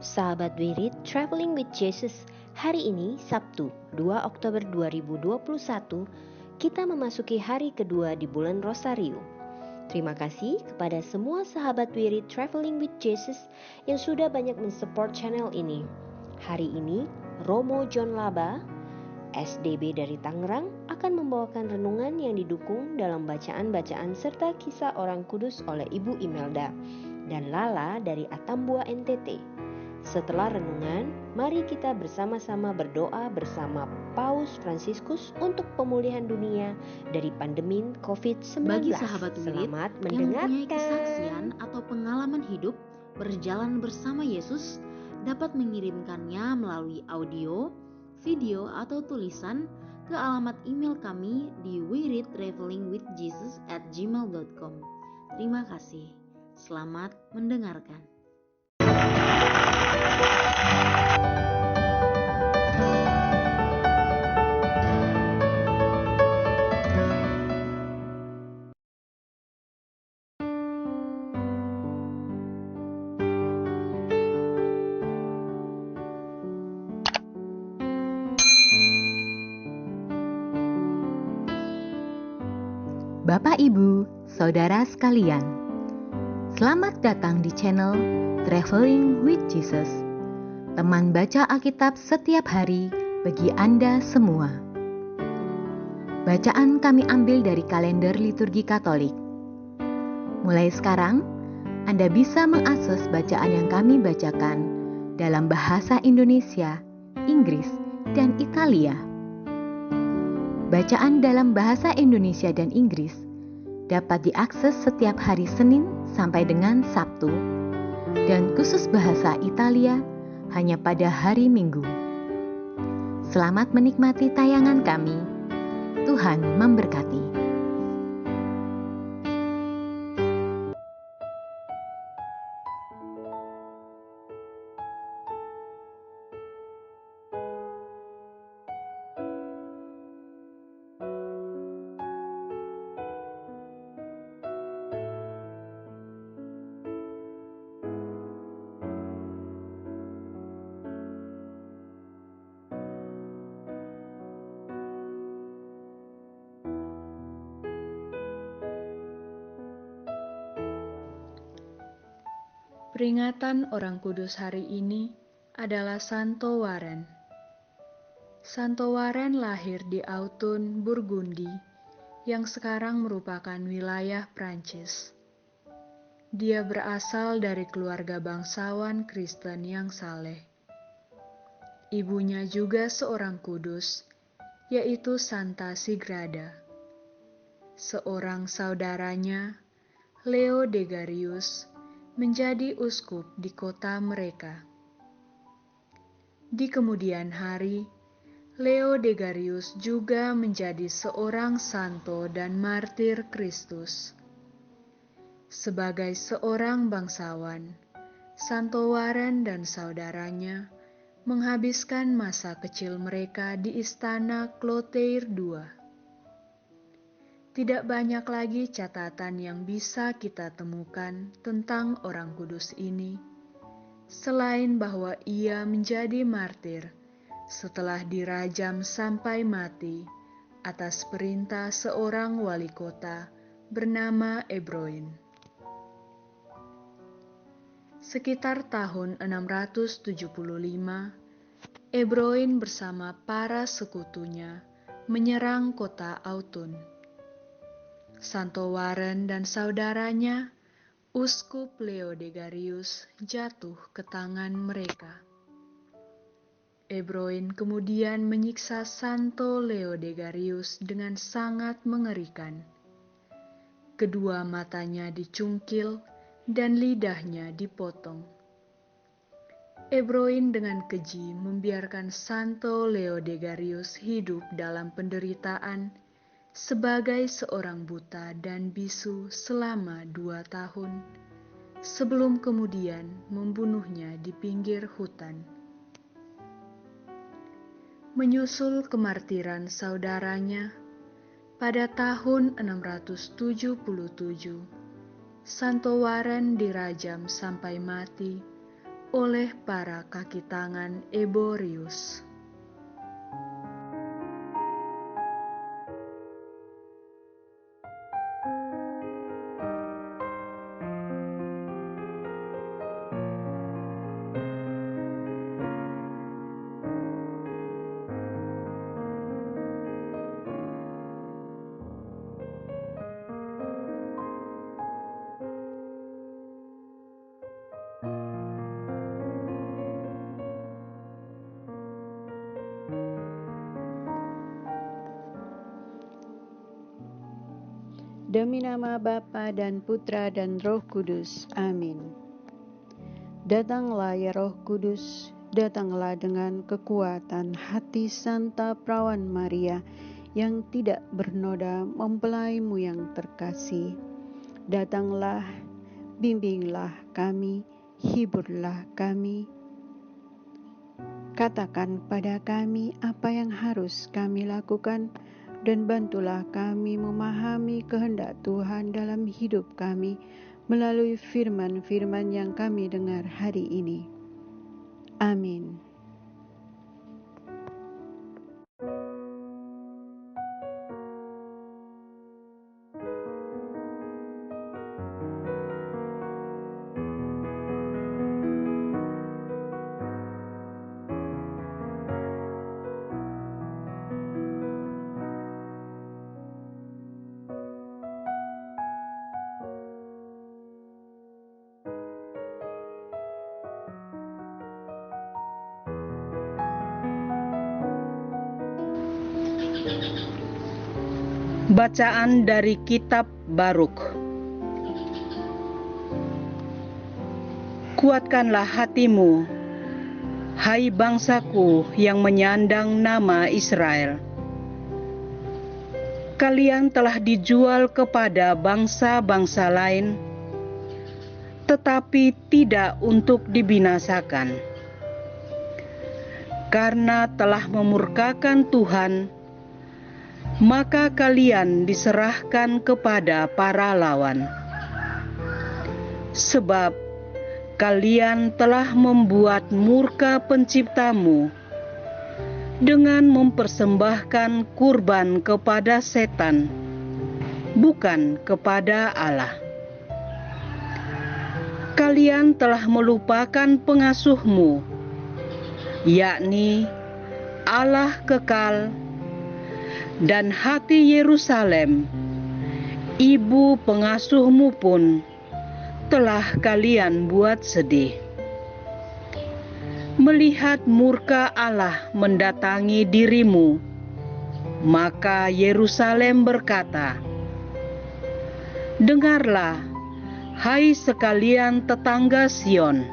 Sahabat Wirid Traveling with Jesus, hari ini Sabtu 2 Oktober 2021, kita memasuki hari kedua di bulan Rosario. Terima kasih kepada semua sahabat Wirid Traveling with Jesus yang sudah banyak mensupport channel ini. Hari ini, Romo John Laba, SDB dari Tangerang, akan membawakan renungan yang didukung dalam bacaan-bacaan serta kisah orang kudus oleh Ibu Imelda dan Lala dari Atambua NTT. Setelah renungan, mari kita bersama-sama berdoa bersama Paus Fransiskus untuk pemulihan dunia dari pandemi COVID-19. Bagi sahabat Wirid Selamat yang mempunyai mendengarkan. kesaksian atau pengalaman hidup berjalan bersama Yesus, dapat mengirimkannya melalui audio, video, atau tulisan ke alamat email kami di wiridtravelingwithjesus@gmail.com. Terima kasih. Selamat mendengarkan. Bapak, Ibu, Saudara sekalian, selamat datang di channel Traveling with Jesus, teman baca Alkitab setiap hari bagi Anda semua. Bacaan kami ambil dari kalender liturgi Katolik. Mulai sekarang, Anda bisa mengakses bacaan yang kami bacakan dalam bahasa Indonesia, Inggris, dan Italia. Bacaan dalam bahasa Indonesia dan Inggris dapat diakses setiap hari Senin sampai dengan Sabtu, dan khusus bahasa Italia hanya pada hari Minggu. Selamat menikmati tayangan kami. Tuhan memberkati. Peringatan Orang Kudus hari ini adalah Santo Waren. Santo Waren lahir di Autun, Burgundi, yang sekarang merupakan wilayah Prancis. Dia berasal dari keluarga bangsawan Kristen yang saleh. Ibunya juga seorang kudus, yaitu Santa Sigrada. Seorang saudaranya, Leo Degarius, menjadi uskup di kota mereka. Di kemudian hari, Leo Degarius juga menjadi seorang santo dan martir Kristus. Sebagai seorang bangsawan, Santo Waren dan saudaranya menghabiskan masa kecil mereka di istana Clotaire II. Tidak banyak lagi catatan yang bisa kita temukan tentang orang kudus ini, selain bahwa ia menjadi martir setelah dirajam sampai mati atas perintah seorang wali kota bernama Ebroin. Sekitar tahun 675, Ebroin bersama para sekutunya menyerang kota Autun. Santo Waren dan saudaranya, Uskup Leo Degarius, jatuh ke tangan mereka. Ebroin kemudian menyiksa Santo Leo Degarius dengan sangat mengerikan. Kedua matanya dicungkil dan lidahnya dipotong. Ebroin dengan keji membiarkan Santo Leo Degarius hidup dalam penderitaan sebagai seorang buta dan bisu selama 2 tahun, sebelum kemudian membunuhnya di pinggir hutan. Menyusul kemartiran saudaranya, pada tahun 677, Santo Waren dirajam sampai mati oleh para kaki tangan Eborius. Demi nama Bapa dan Putra dan Roh Kudus. Amin. Datanglah ya Roh Kudus, datanglah dengan kekuatan hati Santa Perawan Maria yang tidak bernoda mempelaimu yang terkasih. Datanglah, bimbinglah kami, hiburlah kami. Katakan pada kami apa yang harus kami lakukan, dan bantulah kami memahami kehendak Tuhan dalam hidup kami melalui firman-firman yang kami dengar hari ini. Amin. Bacaan dari Kitab Baruk. Kuatkanlah hatimu, hai bangsaku yang menyandang nama Israel. Kalian telah dijual kepada bangsa-bangsa lain, tetapi tidak untuk dibinasakan. Karena telah memurkakan Tuhan, maka kalian diserahkan kepada para lawan. Sebab kalian telah membuat murka penciptamu dengan mempersembahkan kurban kepada setan, bukan kepada Allah. Kalian telah melupakan pengasuhmu, yakni Allah kekal, dan hati Yerusalem, ibu pengasuhmu pun telah kalian buat sedih. Melihat murka Allah mendatangi dirimu, maka Yerusalem berkata, "Dengarlah, hai sekalian tetangga Sion,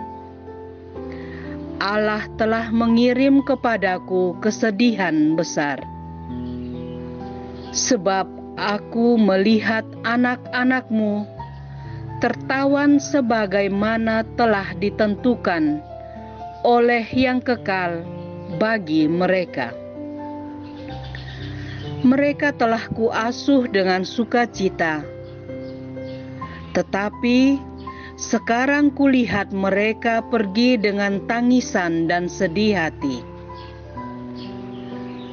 Allah telah mengirim kepadaku kesedihan besar. Sebab aku melihat anak-anakmu tertawan sebagaimana telah ditentukan oleh yang kekal bagi mereka. Mereka telah kuasuh dengan sukacita, tetapi sekarang kulihat mereka pergi dengan tangisan dan sedih hati.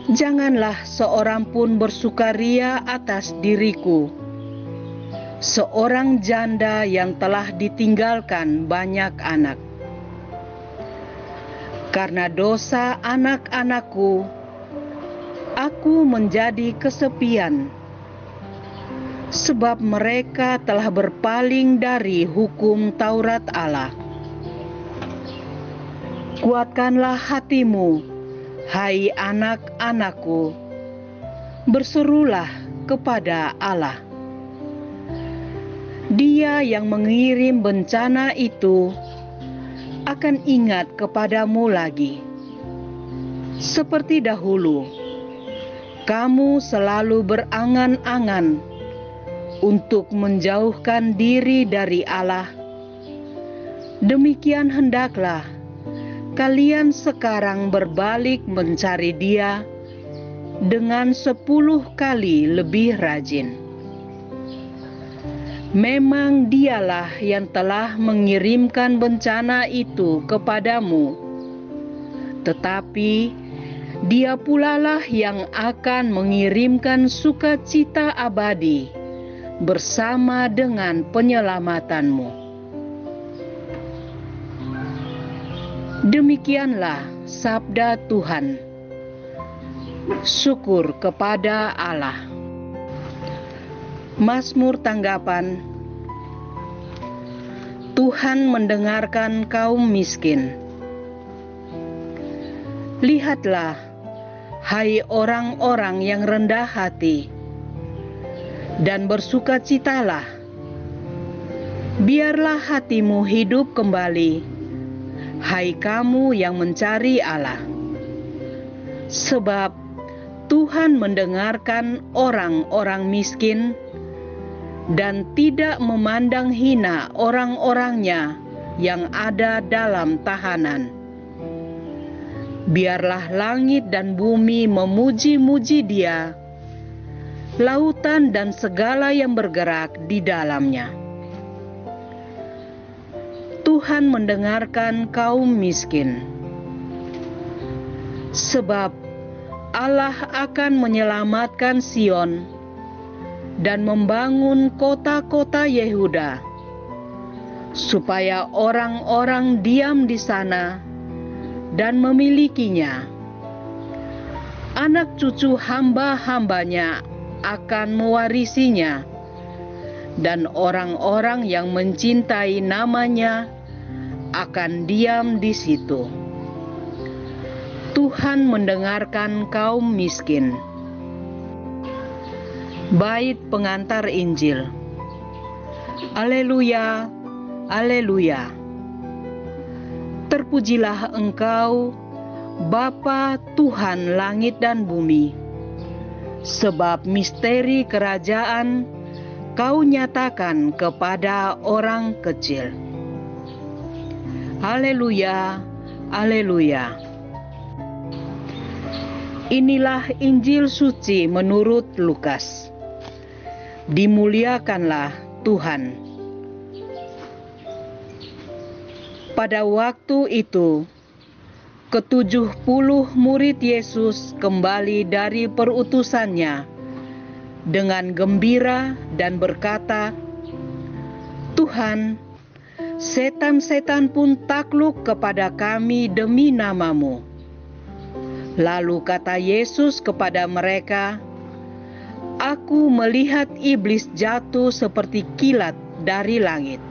Janganlah seorang pun bersukaria atas diriku, seorang janda yang telah ditinggalkan banyak anak. Karena dosa anak-anakku, aku menjadi kesepian, sebab mereka telah berpaling dari hukum Taurat Allah. Kuatkanlah hatimu, hai anak-anakku, berserulah kepada Allah. Dia yang mengirim bencana itu akan ingat kepadamu lagi. Seperti dahulu, kamu selalu berangan-angan untuk menjauhkan diri dari Allah. Demikian hendaklah kalian sekarang berbalik mencari Dia dengan 10 kali lebih rajin. Memang dialah yang telah mengirimkan bencana itu kepadamu, tetapi dia pulalah yang akan mengirimkan sukacita abadi bersama dengan penyelamatanmu. Demikianlah sabda Tuhan. Syukur kepada Allah. Mazmur tanggapan. Tuhan mendengarkan kaum miskin. Lihatlah, hai orang-orang yang rendah hati, dan bersukacitalah. Biarlah hatimu hidup kembali, hai kamu yang mencari Allah. Sebab Tuhan mendengarkan orang-orang miskin dan tidak memandang hina orang-orangnya yang ada dalam tahanan. Biarlah langit dan bumi memuji-muji Dia, lautan dan segala yang bergerak di dalamnya. Tuhan mendengarkan kaum miskin, sebab Allah akan menyelamatkan Sion dan membangun kota-kota Yehuda, supaya orang-orang diam di sana dan memilikinya. Anak cucu hamba-hambanya akan mewarisinya, dan orang-orang yang mencintai namanya akan diam di situ. Tuhan mendengarkan kaum miskin. Bait pengantar Injil. Haleluya, haleluya. Terpujilah Engkau, Bapa Tuhan langit dan bumi, sebab misteri kerajaan Kau nyatakan kepada orang kecil. Haleluya, haleluya. Inilah Injil suci menurut Lukas. Dimuliakanlah Tuhan. Pada waktu itu, ke-70 murid Yesus kembali dari perutusannya dengan gembira dan berkata, Tuhan, setan-setan pun takluk kepada kami demi nama-Mu. Lalu kata Yesus kepada mereka, Aku melihat iblis jatuh seperti kilat dari langit.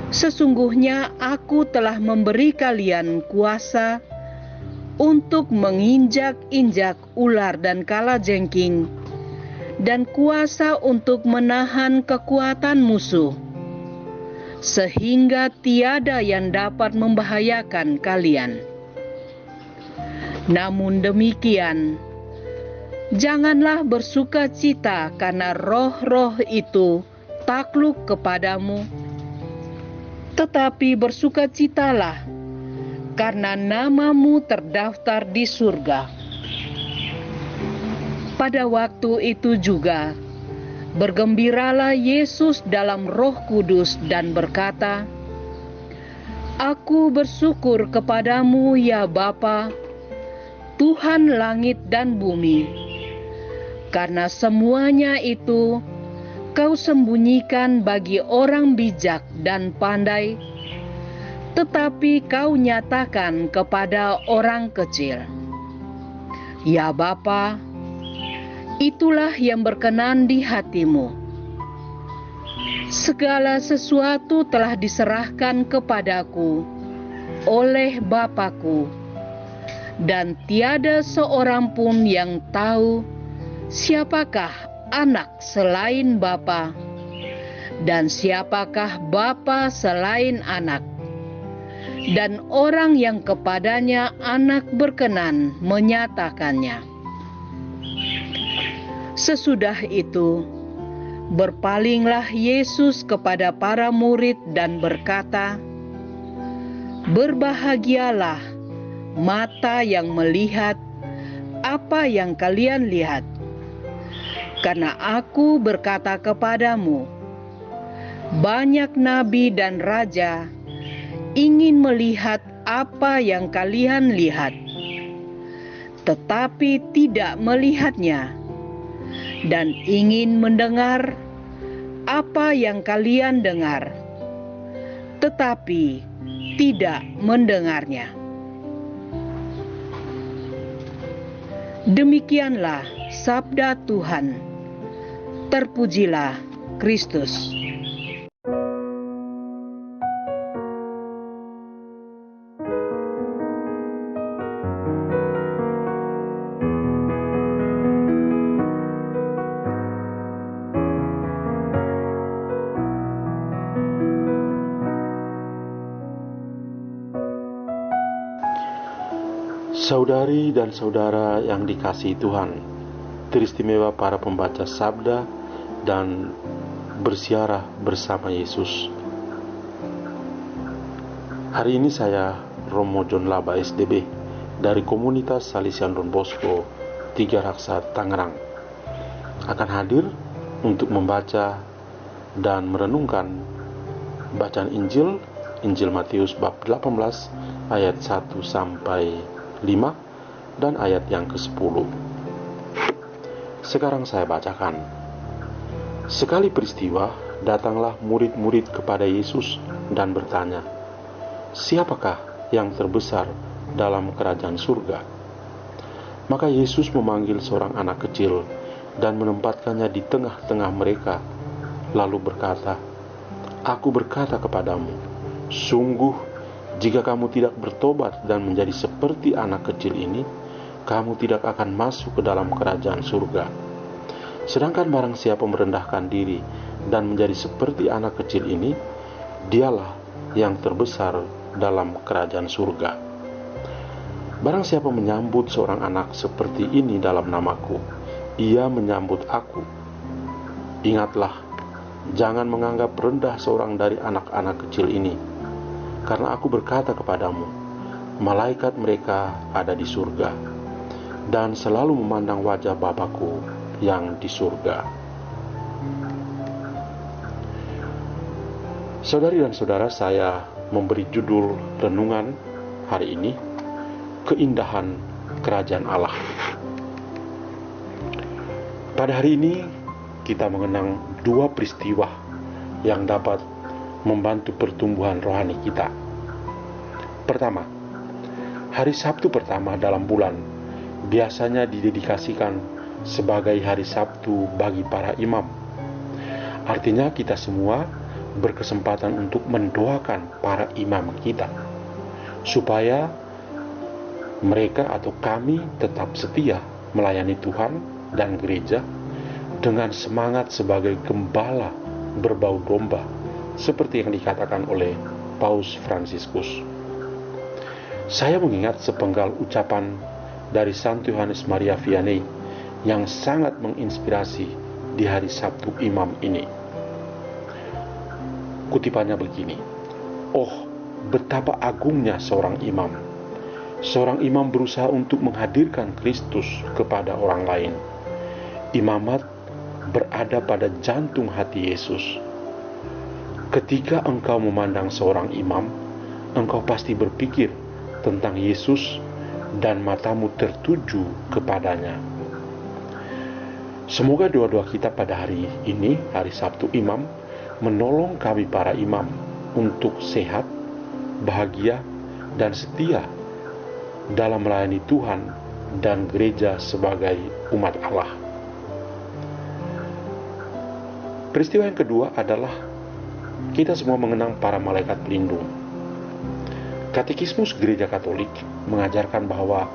Sesungguhnya aku telah memberi kalian kuasa untuk menginjak-injak ular dan kalajengking, dan kuasa untuk menahan kekuatan musuh, sehingga tiada yang dapat membahayakan kalian. Namun demikian, janganlah bersuka cita karena roh-roh itu takluk kepadamu, tetapi bersukacitalah karena namamu terdaftar di surga. Pada waktu itu juga, bergembiralah Yesus dalam Roh Kudus dan berkata, Aku bersyukur kepadamu ya Bapa, Tuhan langit dan bumi, karena semuanya itu Kau sembunyikan bagi orang bijak dan pandai, tetapi Kau nyatakan kepada orang kecil. Ya Bapa, itulah yang berkenan di hatimu. Segala sesuatu telah diserahkan kepadaku oleh Bapa-Ku, dan tiada seorang pun yang tahu siapakah anak selain Bapa, dan siapakah Bapa selain anak, dan orang yang kepadanya anak berkenan menyatakannya. Sesudah itu, berpalinglah Yesus kepada para murid dan berkata, Berbahagialah mata yang melihat apa yang kalian lihat. Karena aku berkata kepadamu, Banyak nabi dan raja ingin melihat apa yang kalian lihat, tetapi tidak melihatnya, dan ingin mendengar apa yang kalian dengar, tetapi tidak mendengarnya. Demikianlah sabda Tuhan. Terpujilah Kristus. Saudari dan saudara yang dikasihi Tuhan, teristimewa para pembaca sabda dan bersiarah bersama Yesus. Hari ini saya, Romo John Laba SDB, dari komunitas Salesian Don Bosco, Tiga Raksa, Tangerang, akan hadir untuk membaca dan merenungkan bacaan Injil Matius bab 18 ayat 1 sampai 5 dan ayat yang ke-10. Sekarang saya bacakan. Sekali peristiwa, datanglah murid-murid kepada Yesus dan bertanya, "Siapakah yang terbesar dalam kerajaan surga?" Maka Yesus memanggil seorang anak kecil dan menempatkannya di tengah-tengah mereka, lalu berkata, "Aku berkata kepadamu, sungguh jika kamu tidak bertobat dan menjadi seperti anak kecil ini, kamu tidak akan masuk ke dalam kerajaan surga. Sedangkan barang siapa merendahkan diri dan menjadi seperti anak kecil ini, dialah yang terbesar dalam kerajaan surga. Barang siapa menyambut seorang anak seperti ini dalam namaku, ia menyambut aku. Ingatlah, jangan menganggap rendah seorang dari anak-anak kecil ini, karena aku berkata kepadamu, malaikat mereka ada di surga, dan selalu memandang wajah Bapakku yang di surga." Saudari dan saudara, saya memberi judul renungan hari ini, Keindahan Kerajaan Allah. Pada hari ini, kita mengenang dua peristiwa yang dapat membantu pertumbuhan rohani kita. Pertama, hari Sabtu pertama dalam bulan biasanya didedikasikan sebagai hari Sabtu bagi para imam. Artinya kita semua berkesempatan untuk mendoakan para imam kita, supaya mereka atau kami tetap setia melayani Tuhan dan gereja dengan semangat sebagai gembala berbau domba, seperti yang dikatakan oleh Paus Fransiskus. Saya mengingat sepenggal ucapan dari Santo Yohanes Maria Vianney yang sangat menginspirasi di hari Sabtu Imam ini. Kutipannya begini, "Oh, betapa agungnya seorang imam. Seorang imam berusaha untuk menghadirkan Kristus kepada orang lain. Imamat berada pada jantung hati Yesus. Ketika engkau memandang seorang imam, engkau pasti berpikir tentang Yesus dan matamu tertuju kepadanya." Semoga doa-doa kita pada hari ini, hari Sabtu Imam, menolong kami para imam untuk sehat, bahagia, dan setia dalam melayani Tuhan dan gereja sebagai umat Allah. Peristiwa yang kedua adalah kita semua mengenang para malaikat pelindung. Katekismus Gereja Katolik mengajarkan bahwa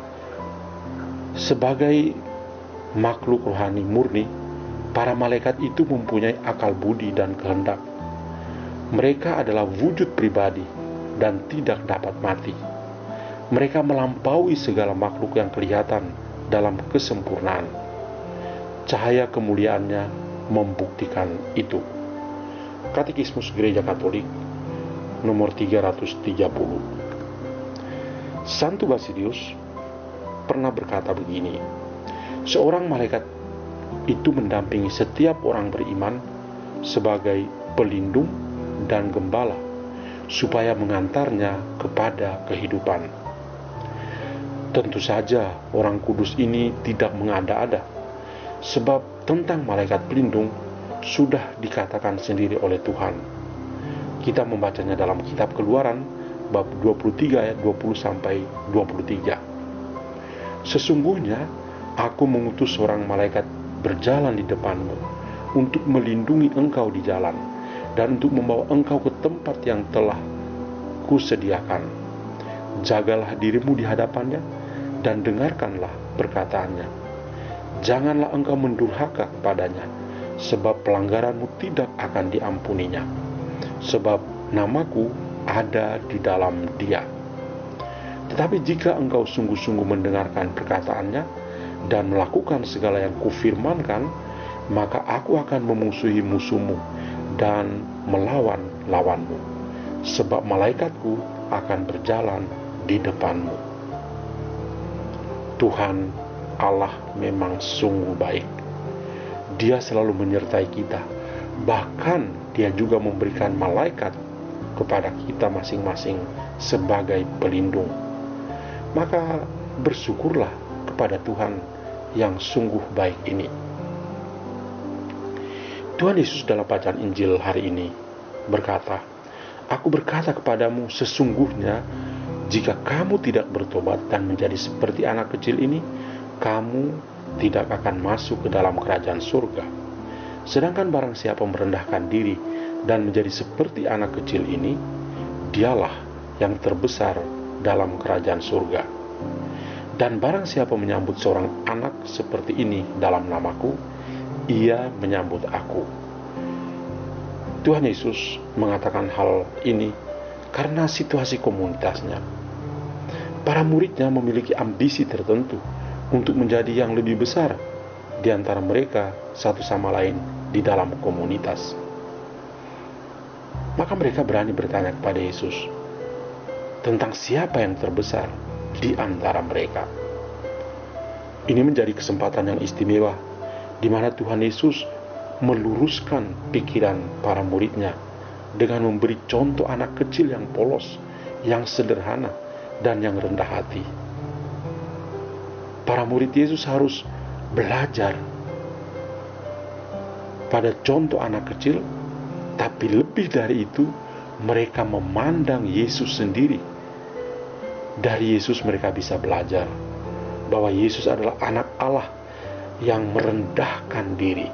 sebagai makhluk rohani murni, para malaikat itu mempunyai akal budi dan kehendak. Mereka adalah wujud pribadi dan tidak dapat mati. Mereka melampaui segala makhluk yang kelihatan dalam kesempurnaan. Cahaya kemuliaannya membuktikan itu. Katekismus Gereja Katolik nomor 330. Santo Basilius pernah berkata begini, seorang malaikat itu mendampingi setiap orang beriman sebagai pelindung dan gembala, supaya mengantarnya kepada kehidupan. Tentu saja orang kudus ini tidak mengada-ada, sebab tentang malaikat pelindung sudah dikatakan sendiri oleh Tuhan. Kita membacanya dalam kitab Keluaran bab 23 ayat 20-23. Sesungguhnya aku mengutus seorang malaikat berjalan di depanmu untuk melindungi engkau di jalan dan untuk membawa engkau ke tempat yang telah kusediakan. Jagalah dirimu di hadapannya dan dengarkanlah perkataannya. Janganlah engkau mendurhaka kepadanya, sebab pelanggaranmu tidak akan diampuninya. Sebab namaku ada di dalam dia. Tetapi jika engkau sungguh-sungguh mendengarkan perkataannya dan melakukan segala yang kufirmankan, maka aku akan memusuhi musuhmu dan melawan lawanmu, sebab malaikatku akan berjalan di depanmu. Tuhan Allah memang sungguh baik. Dia selalu menyertai kita. Bahkan Dia juga memberikan malaikat kepada kita masing-masing sebagai pelindung. Maka bersyukurlah kepada Tuhan yang sungguh baik ini. Tuhan Yesus dalam bacaan Injil hari ini berkata, "Aku berkata kepadamu, sesungguhnya jika kamu tidak bertobat dan menjadi seperti anak kecil ini, kamu tidak akan masuk ke dalam kerajaan surga. Sedangkan barang siapa merendahkan diri dan menjadi seperti anak kecil ini, dialah yang terbesar dalam kerajaan surga. Dan barang siapa menyambut seorang anak seperti ini dalam namaku, ia menyambut aku." Tuhan Yesus mengatakan hal ini karena situasi komunitasnya. Para muridnya memiliki ambisi tertentu untuk menjadi yang lebih besar di antara mereka satu sama lain di dalam komunitas. Maka mereka berani bertanya kepada Yesus tentang siapa yang terbesar di antara mereka. Ini menjadi kesempatan yang istimewa di mana Tuhan Yesus meluruskan pikiran para muridnya dengan memberi contoh anak kecil yang polos, yang sederhana, dan yang rendah hati. Para murid Yesus harus belajar pada contoh anak kecil, tapi lebih dari itu, mereka memandang Yesus sendiri. Dari Yesus mereka bisa belajar bahwa Yesus adalah anak Allah yang merendahkan diri.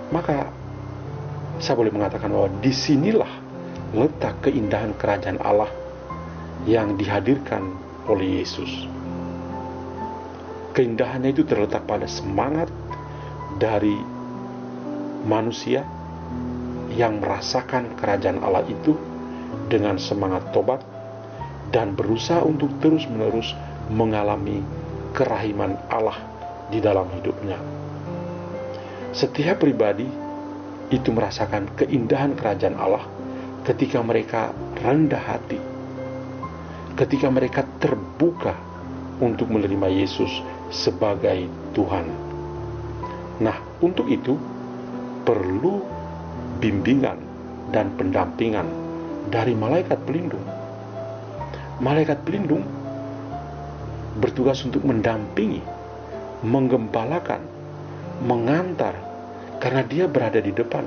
Maka saya boleh mengatakan bahwa disinilah letak keindahan kerajaan Allah yang dihadirkan oleh Yesus. Keindahannya itu terletak pada semangat dari manusia yang merasakan kerajaan Allah itu dengan semangat tobat dan berusaha untuk terus-menerus mengalami kerahiman Allah di dalam hidupnya. Setiap pribadi itu merasakan keindahan kerajaan Allah ketika mereka rendah hati, ketika mereka terbuka untuk menerima Yesus sebagai Tuhan. Nah, untuk itu perlu bimbingan dan pendampingan dari malaikat pelindung. Malaikat pelindung bertugas untuk mendampingi, menggembalakan, mengantar, karena dia berada di depan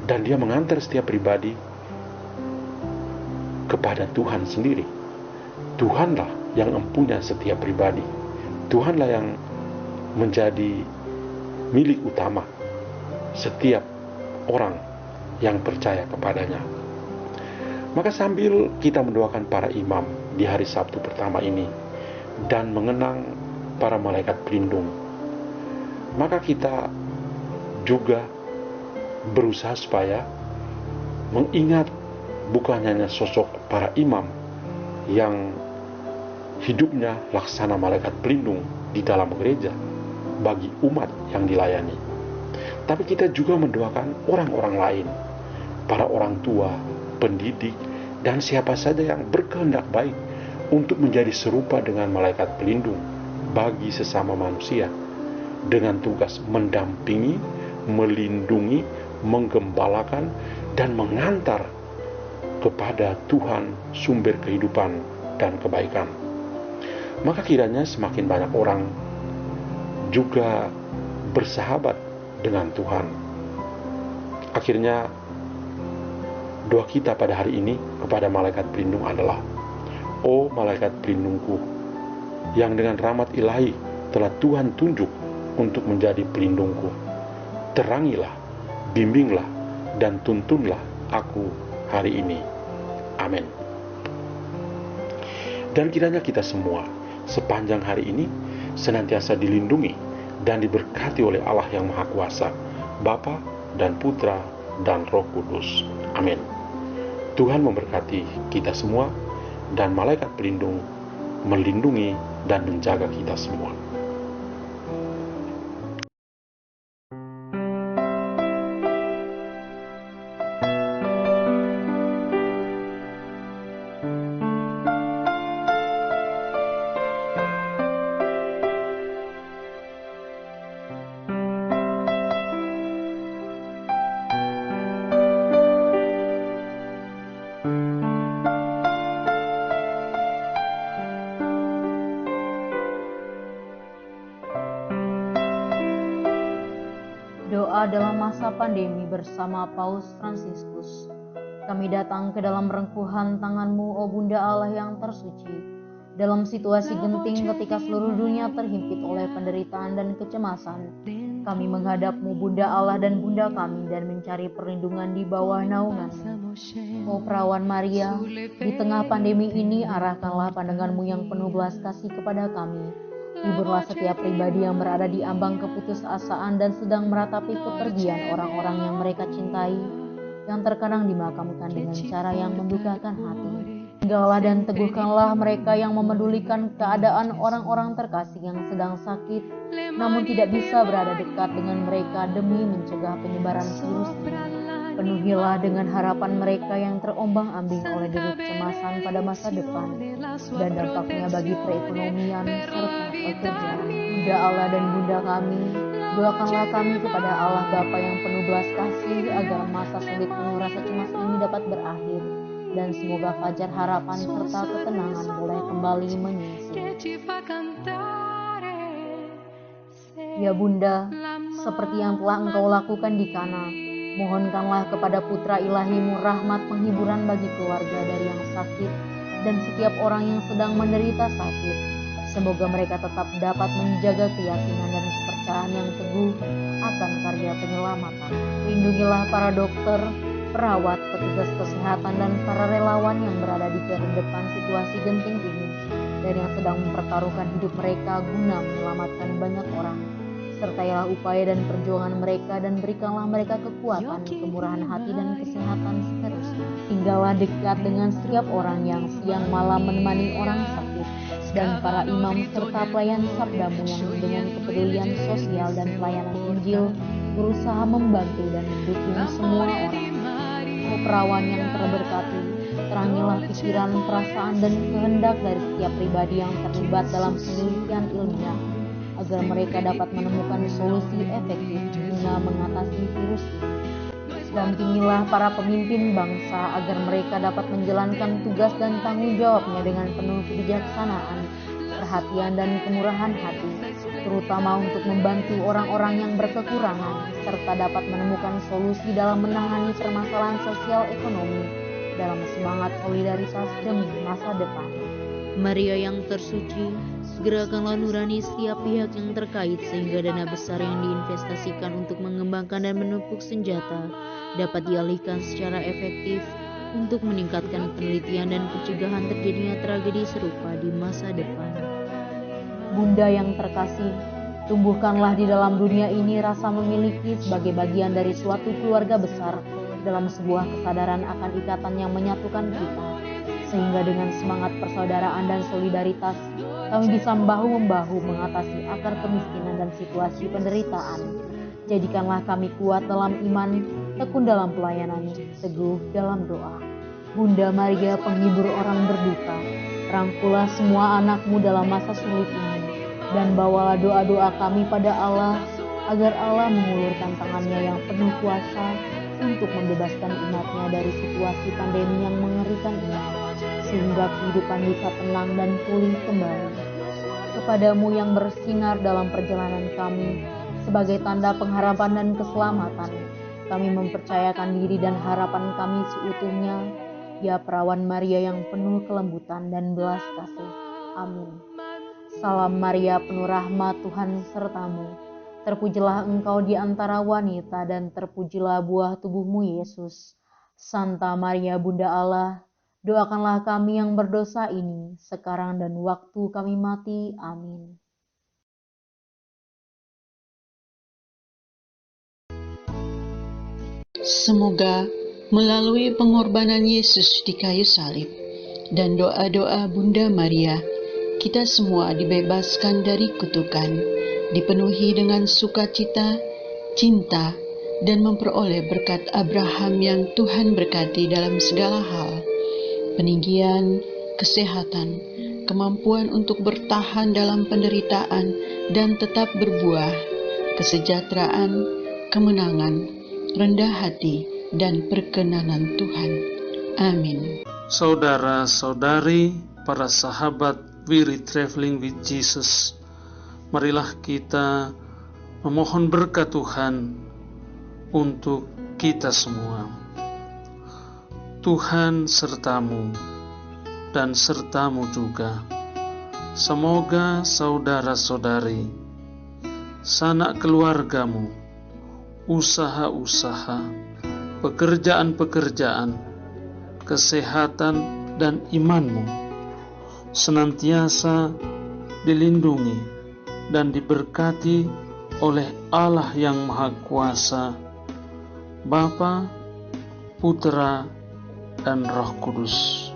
dan dia mengantar setiap pribadi kepada Tuhan sendiri. Tuhanlah yang empunya setiap pribadi. Tuhanlah yang menjadi milik utama setiap orang yang percaya kepadanya. Maka sambil kita mendoakan para imam di hari Sabtu pertama ini dan mengenang para malaikat pelindung, maka kita juga berusaha supaya mengingat bukan hanya sosok para imam yang hidupnya laksana malaikat pelindung di dalam gereja bagi umat yang dilayani, tapi kita juga mendoakan orang-orang lain, para orang tua, pendidik, dan siapa saja yang berkehendak baik untuk menjadi serupa dengan malaikat pelindung bagi sesama manusia, dengan tugas mendampingi, melindungi, menggembalakan, dan mengantar kepada Tuhan sumber kehidupan dan kebaikan. Maka kiranya semakin banyak orang juga bersahabat dengan Tuhan. Akhirnya doa kita pada hari ini kepada malaikat pelindung adalah, "Oh malaikat pelindungku, yang dengan rahmat ilahi telah Tuhan tunjuk untuk menjadi pelindungku, terangilah, bimbinglah, dan tuntunlah aku hari ini. Amin." Dan kiranya kita semua sepanjang hari ini senantiasa dilindungi dan diberkati oleh Allah yang Maha Kuasa, Bapa dan Putra dan Roh Kudus. Amin. Tuhan memberkati kita semua, dan malaikat pelindung melindungi dan menjaga kita semua. Doa dalam masa pandemi bersama Paus Fransiskus. Kami datang ke dalam rengkuhan tangan-Mu, O Bunda Allah yang tersuci. Dalam situasi genting ketika seluruh dunia terhimpit oleh penderitaan dan kecemasan, kami menghadap-Mu, Bunda Allah dan Bunda kami, dan mencari perlindungan di bawah naungan-Mu. O Perawan Maria, di tengah pandemi ini arahkanlah pandangan-Mu yang penuh belas kasih kepada kami. Hiburlah setiap pribadi yang berada di ambang keputusasaan dan sedang meratapi kepergian orang-orang yang mereka cintai, yang terkadang dimakamkan dengan cara yang mendukakan hati. Tinggallah dan teguhkanlah mereka yang memedulikan keadaan orang-orang terkasih yang sedang sakit, namun tidak bisa berada dekat dengan mereka demi mencegah penyebaran virus ini. Penuhilah dengan harapan mereka yang terombang-ambing oleh deru kecemasan pada masa depan dan dampaknya bagi perekonomian serta pekerjaan. Bunda Allah dan Bunda kami, doakanlah kami kepada Allah Bapa yang penuh belas kasih agar masa sulit penuh rasa cemas ini dapat berakhir, dan semoga fajar harapan serta ketenangan boleh kembali menyinsil. Ya Bunda, seperti yang telah Engkau lakukan di Kana, mohonkanlah kepada Putra Ilahi-Mu rahmat penghiburan bagi keluarga dari yang sakit dan setiap orang yang sedang menderita sakit. Semoga mereka tetap dapat menjaga keyakinan dan kepercayaan yang teguh akan karya penyelamatan. Lindungilah para dokter, perawat, petugas kesehatan, dan para relawan yang berada di terdepan situasi genting ini dan yang sedang mempertaruhkan hidup mereka guna menyelamatkan banyak orang. Sertailah upaya dan perjuangan mereka dan berikanlah mereka kekuatan, kemurahan hati, dan kesehatan seterusnya. Tinggallah dekat dengan setiap orang yang siang malam menemani orang sakit, dan para imam serta pelayan sabda-Mu yang dengan kepedulian sosial dan pelayanan Injil berusaha membantu dan mendukung semua orang. O Perawan yang terberkati, terangilah pikiran, perasaan, dan kehendak dari setiap pribadi yang terlibat dalam penelitian ilmiah, agar mereka dapat menemukan solusi efektif guna mengatasi virus ini. Dampingilah para pemimpin bangsa agar mereka dapat menjalankan tugas dan tanggung jawabnya dengan penuh kebijaksanaan, perhatian, dan kemurahan hati, terutama untuk membantu orang-orang yang berkekurangan, serta dapat menemukan solusi dalam menangani permasalahan sosial ekonomi dalam semangat solidaritas demi masa depan. Maria yang tersuci, segerakanlah nurani setiap pihak yang terkait sehingga dana besar yang diinvestasikan untuk mengembangkan dan menumpuk senjata dapat dialihkan secara efektif untuk meningkatkan penelitian dan pencegahan terjadinya tragedi serupa di masa depan. Bunda yang terkasih, tumbuhkanlah di dalam dunia ini rasa memiliki sebagai bagian dari suatu keluarga besar dalam sebuah kesadaran akan ikatan yang menyatukan kita, sehingga dengan semangat persaudaraan dan solidaritas kami bisa bahu-membahu mengatasi akar kemiskinan dan situasi penderitaan. Jadikanlah kami kuat dalam iman, tekun dalam pelayanan, teguh dalam doa. Bunda Maria, penghibur orang berduka, rangkulah semua anak-Mu dalam masa sulit ini, dan bawalah doa-doa kami pada Allah, agar Allah mengulurkan tangannya yang penuh kuasa, untuk membebaskan umatnya dari situasi pandemi yang mengerikan ini, sehingga kehidupan bisa tenang dan pulih kembali. Kepadamu yang bersinar dalam perjalanan kami, sebagai tanda pengharapan dan keselamatan, kami mempercayakan diri dan harapan kami seutuhnya, ya perawan Maria yang penuh kelembutan dan belas kasih. Amin. Salam Maria, penuh rahmat, Tuhan sertamu. Terpujilah engkau di antara wanita dan terpujilah buah tubuhmu Yesus. Santa Maria Bunda Allah, doakanlah kami yang berdosa ini, sekarang dan waktu kami mati. Amin. Semoga melalui pengorbanan Yesus di kayu salib dan doa-doa Bunda Maria, kita semua dibebaskan dari kutukan, dipenuhi dengan sukacita, cinta, dan memperoleh berkat Abraham yang Tuhan berkati dalam segala hal, peninggian, kesehatan, kemampuan untuk bertahan dalam penderitaan dan tetap berbuah, kesejahteraan, kemenangan, rendah hati, dan perkenanan Tuhan. Amin. Saudara-saudari, para sahabat Weary Traveling with Jesus, marilah kita memohon berkat Tuhan untuk kita semua. Tuhan sertamu dan sertamu juga. Semoga saudara-saudari, sanak keluargamu, usaha-usaha, pekerjaan-pekerjaan, kesehatan, dan imanmu senantiasa dilindungi dan diberkati oleh Allah yang Maha Kuasa, Bapa, Putra, dan Roh Kudus.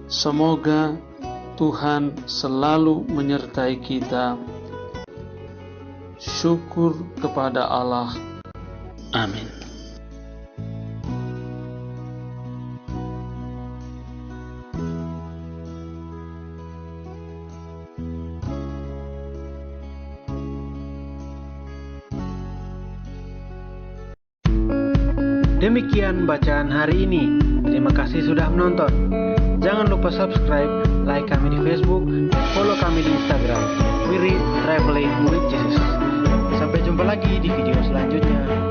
Semoga Tuhan selalu menyertai kita. Syukur kepada Allah. Amin. Demikian bacaan hari ini. Terima kasih sudah menonton. Jangan lupa subscribe, like kami di Facebook, dan follow kami di Instagram. Weary Traveling with Jesus. Sampai jumpa lagi di video selanjutnya.